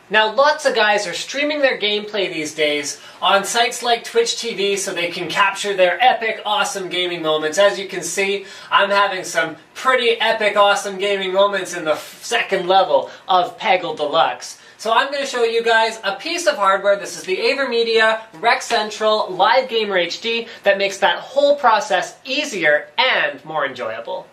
Now, lots of guys are streaming their gameplay these days on sites like Twitch TV so they can capture their epic, awesome gaming moments. As you can see, I'm having some pretty epic, awesome gaming moments in the second level of Peggle Deluxe. So I'm going to show you guys a piece of hardware. This is the Avermedia Rec Central Live Gamer HD that makes that whole process easier and more enjoyable.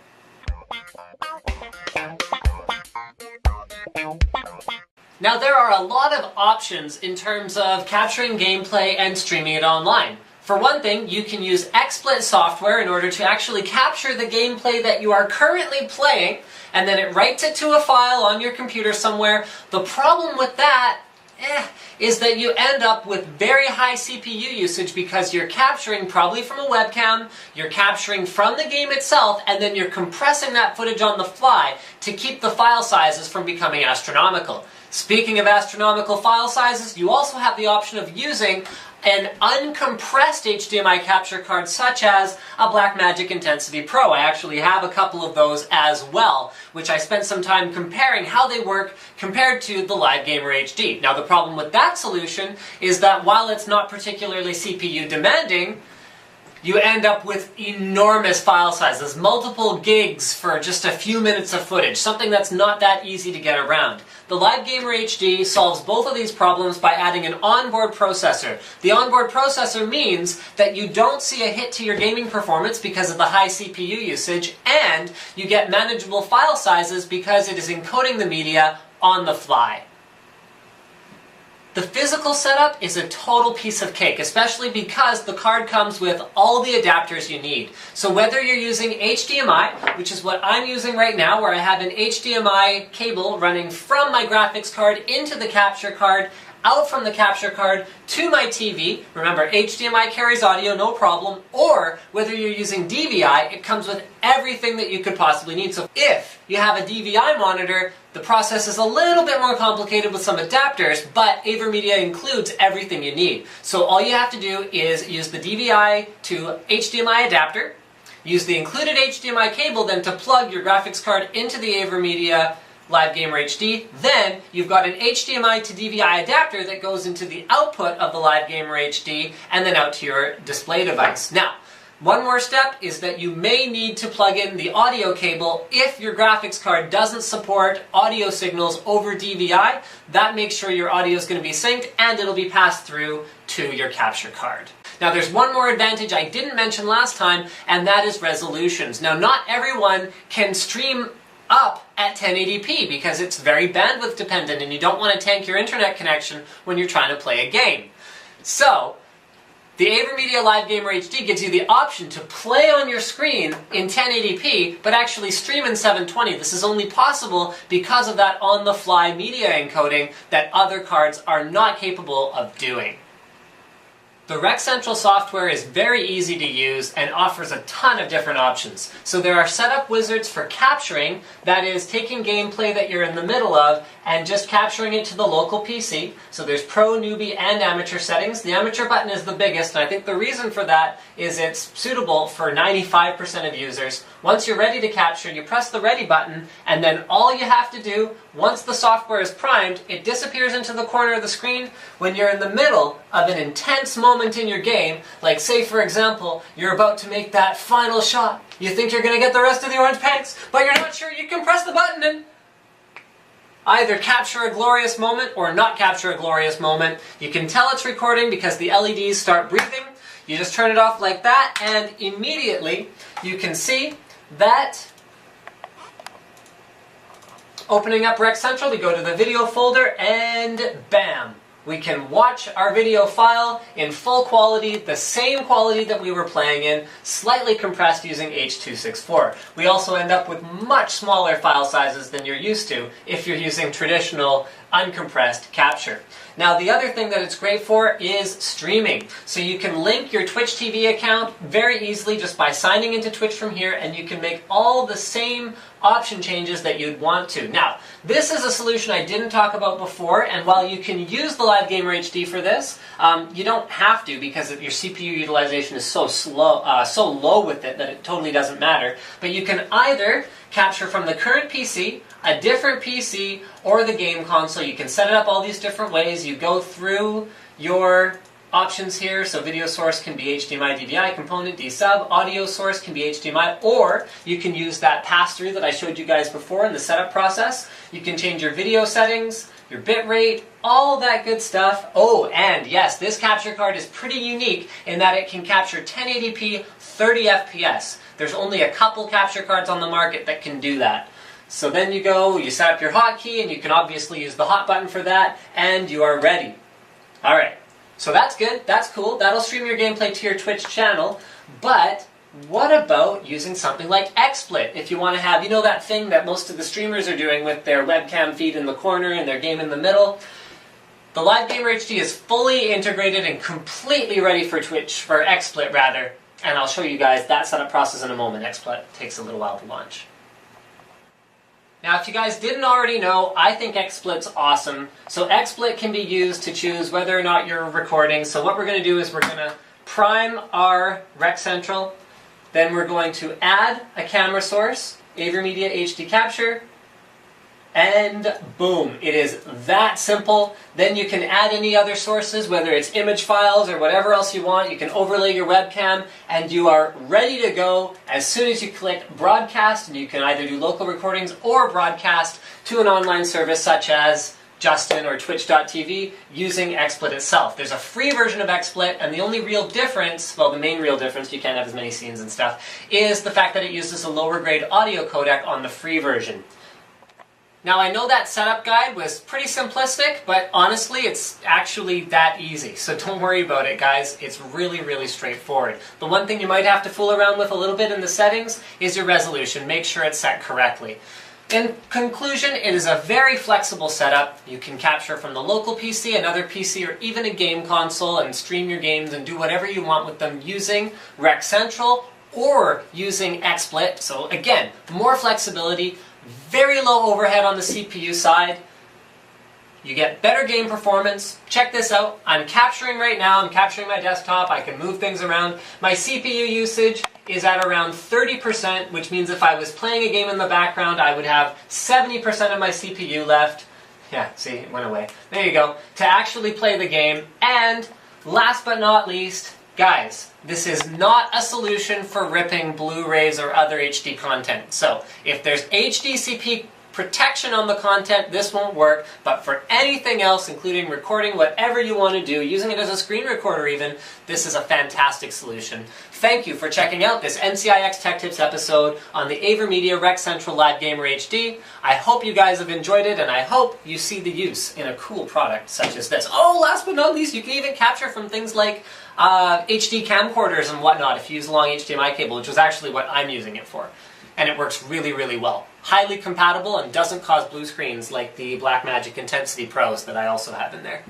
Now, there are a lot of options in terms of capturing gameplay and streaming it online. For one thing, you can use XSplit software in order to actually capture the gameplay that you are currently playing, and then it writes it to a file on your computer somewhere. The problem with that is that you end up with very high CPU usage because you're capturing probably from a webcam, you're capturing from the game itself, and then you're compressing that footage on the fly to keep the file sizes from becoming astronomical. Speaking of astronomical file sizes, you also have the option of using an uncompressed HDMI capture card such as a Blackmagic Intensity Pro. I actually have a couple of those as well, which I spent some time comparing how they work compared to the Live Gamer HD. Now, the problem with that solution is that while it's not particularly CPU demanding, you end up with enormous file sizes, multiple gigs for just a few minutes of footage, something that's not that easy to get around. The Live Gamer HD solves both of these problems by adding an onboard processor. The onboard processor means that you don't see a hit to your gaming performance because of the high CPU usage, and you get manageable file sizes because it is encoding the media on the fly. The physical setup is a total piece of cake, especially because the card comes with all the adapters you need. So whether you're using HDMI, which is what I'm using right now, where I have an HDMI cable running from my graphics card into the capture card, out from the capture card to my TV. Remember, HDMI carries audio, no problem. Or whether you're using DVI, it comes with everything that you could possibly need. So if you have a DVI monitor, the process is a little bit more complicated with some adapters, but Avermedia includes everything you need. So all you have to do is use the DVI to HDMI adapter, use the included HDMI cable then to plug your graphics card into the Avermedia Live Gamer HD. Then you've got an HDMI to DVI adapter that goes into the output of the Live Gamer HD and then out to your display device. Now, one more step is that you may need to plug in the audio cable if your graphics card doesn't support audio signals over DVI. That makes sure your audio is going to be synced and it'll be passed through to your capture card. Now, there's one more advantage I didn't mention last time, and that is resolutions. Now, not everyone can stream up at 1080p because it's very bandwidth dependent and you don't want to tank your internet connection when you're trying to play a game. So, the Avermedia Live Gamer HD gives you the option to play on your screen in 1080p, but actually stream in 720. This is only possible because of that on-the-fly media encoding that other cards are not capable of doing. The Rec Central software is very easy to use and offers a ton of different options. So there are setup wizards for capturing, that is, taking gameplay that you're in the middle of and just capturing it to the local PC. So there's pro, newbie, and amateur settings. The amateur button is the biggest, and I think the reason for that is it's suitable for 95% of users. Once you're ready to capture, you press the ready button, and then all you have to do, once the software is primed, it disappears into the corner of the screen when you're in the middle of an intense moment in your game, like say for example, you're about to make that final shot. You think you're going to get the rest of the orange pegs, but you're not sure. You can press the button and either capture a glorious moment or not capture a glorious moment. You can tell it's recording because the LEDs start breathing. You just turn it off like that and immediately you can see that opening up Rec Central, we go to the video folder and bam! We can watch our video file in full quality, the same quality that we were playing in, slightly compressed using H.264. We also end up with much smaller file sizes than you're used to if you're using traditional uncompressed capture. Now, the other thing that it's great for is streaming. So you can link your Twitch TV account very easily just by signing into Twitch from here, and you can make all the same option changes that you'd want to. Now, this is a solution I didn't talk about before, and while you can use the Live Gamer HD for this, you don't have to because your CPU utilization is so low with it that it totally doesn't matter. But you can either capture from the current PC, a different PC, or the game console. You can set it up all these different ways. You go through your options here, so video source can be HDMI, DVI, component, D-sub, audio source can be HDMI, or you can use that pass-through that I showed you guys before in the setup process. You can change your video settings, your bit rate, all that good stuff. Oh, and yes, this capture card is pretty unique in that it can capture 1080p 30 FPS. There's only a couple capture cards on the market that can do that. So then you go, you set up your hotkey, and you can obviously use the hot button for that, and you are ready. Alright, so that's good, that's cool, that'll stream your gameplay to your Twitch channel, but what about using something like XSplit? If you want to have, you know that thing that most of the streamers are doing with their webcam feed in the corner and their game in the middle? The Live Gamer HD is fully integrated and completely ready for Twitch, for XSplit rather, and I'll show you guys that setup process in a moment. XSplit takes a little while to launch. Now, if you guys didn't already know, I think XSplit's awesome. So XSplit can be used to choose whether or not you're recording. So what we're going to do is we're going to prime our Rec Central. Then we're going to add a camera source, Avermedia HD Capture, and boom, it is that simple. Then you can add any other sources, whether it's image files or whatever else you want. You can overlay your webcam, and you are ready to go as soon as you click broadcast, and you can either do local recordings or broadcast to an online service such as Justin or Twitch.tv using XSplit itself. There's a free version of XSplit, and the only real difference, well, the main real difference, you can't have as many scenes and stuff, is the fact that it uses a lower grade audio codec on the free version. Now, I know that setup guide was pretty simplistic, but honestly, it's actually that easy. So don't worry about it, guys. It's really, really straightforward. The one thing you might have to fool around with a little bit in the settings is your resolution. Make sure it's set correctly. In conclusion, it is a very flexible setup. You can capture from the local PC, another PC, or even a game console and stream your games and do whatever you want with them using Rec Central or using XSplit. So again, more flexibility, very low overhead on the CPU side. You get better game performance. Check this out. I'm capturing right now. I'm capturing my desktop. I can move things around. My CPU usage is at around 30%, which means if I was playing a game in the background, I would have 70% of my CPU left. Yeah, see, it went away. There you go. To actually play the game. And last but not least, guys, this is not a solution for ripping Blu-rays or other HD content. So, if there's HDCP protection on the content, this won't work, but for anything else, including recording whatever you want to do, using it as a screen recorder even, this is a fantastic solution. Thank you for checking out this NCIX Tech Tips episode on the Avermedia Rec Central Live Gamer HD. I hope you guys have enjoyed it, and I hope you see the use in a cool product such as this. Oh, last but not least, you can even capture from things like HD camcorders and whatnot if you use a long HDMI cable, which is actually what I'm using it for. And it works really, really well. Highly compatible and doesn't cause blue screens like the Blackmagic Intensity Pros that I also have in there.